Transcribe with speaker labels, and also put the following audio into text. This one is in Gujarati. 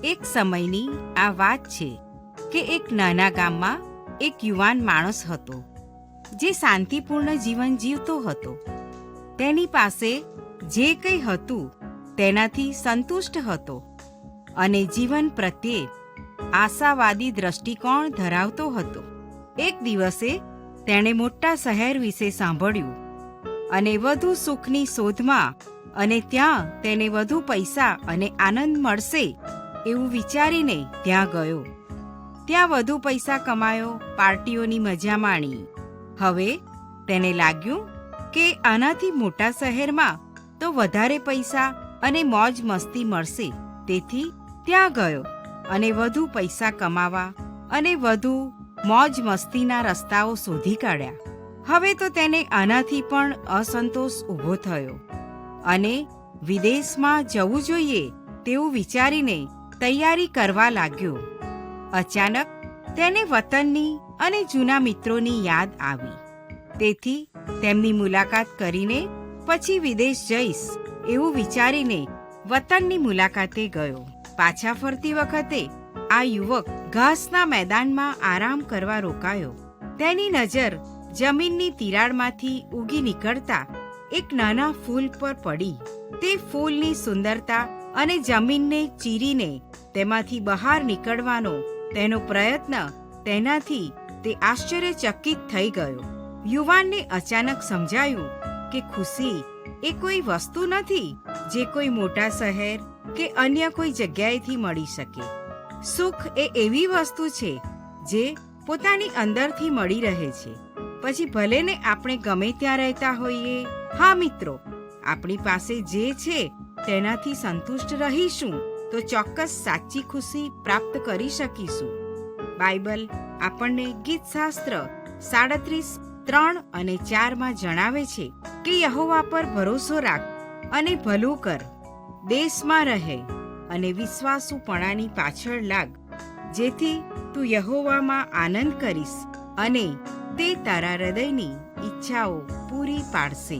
Speaker 1: એક સમયની આ વાત છે કે એક નાના ગામમાં એક યુવાન માણસ હતો જે શાંતિપૂર્ણ જીવન જીવતો હતો. તેની પાસે જે કંઈ હતું તેનાથી સંતુષ્ટ હતો અને જીવન પ્રત્યે આશાવાદી દ્રષ્ટિકોણ ધરાવતો હતો. એક દિવસે તેણે મોટા શહેર વિશે સાંભળ્યું અને વધુ સુખની શોધમાં અને ત્યાં તેને વધુ પૈસા અને આનંદ મળશે એવું વિચારીને ત્યાં ગયો. ત્યાં વધુ પૈસા કમાયો, પાર્ટીઓની મજા માણી. હવે તેને લાગ્યું કે આનાથી મોટા શહેરમાં તો વધારે પૈસા અને મોજ મસ્તી મળશે. તેથી ત્યાં ગયો અને વધુ પૈસા કમાવા અને વધુ મોજ મસ્તીના રસ્તાઓ શોધી કાઢ્યા. હવે તો તેને આનાથી પણ અસંતોષ ઊભો થયો અને વિદેશમાં જવું જોઈએ તેવું વિચારીને તૈયારી કરવા લાગ્યો. અચાનક તેને વતનની અને જૂના મિત્રોની યાદ આવી. તેથી તેમની મુલાકાત કરીને પછી વિદેશ જઈશ એવું વિચારીને વતનની મુલાકાતે ગયો. પાછા ફરતી વખતે આ યુવક ઘાસના મેદાનમાં આરામ કરવા રોકાયો. તેની નજર જમીનની તિરાડમાંથી ઉગી નીકળતા એક નાના ફૂલ પર પડી. તે ફૂલની સુંદરતા અને જમીનને ચીરીને તેમાંથી બહાર નીકળવાનો તેનો પ્રયત્ન તેનાથી તે આશ્ચર્યચકિત થઈ ગયો. યુવાનને અચાનક સમજાયું કે ખુશી એ કોઈ વસ્તુ નથી જે કોઈ મોટા શહેર કે અન્ય કોઈ જગ્યાએથી મળી શકે. સુખ એ એવી વસ્તુ છે જે પોતાની અંદરથી મળી રહે છે. પછી ભલે ને આપણે ગમે ત્યાં રહેતા હોઈએ. હા મિત્રો, આપણી પાસે જે છે તેનાથી સંતુષ્ટ રહીશું તો ચોક્કસ સાચી ખુશી પ્રાપ્ત કરી શકીશું. બાઇબલ આપણને ગીતશાસ્ત્ર 37:3 અને 4 જણાવે છે કે યહોવા પર ભરોસો રાખ અને ભલું કર, દેશમાં રહે અને વિશ્વાસુપણાની પાછળ લાગ, જેથી તું યહોવામાં આનંદ કરીશ અને તે તારા હૃદયની ઈચ્છાઓ પૂરી પાડશે.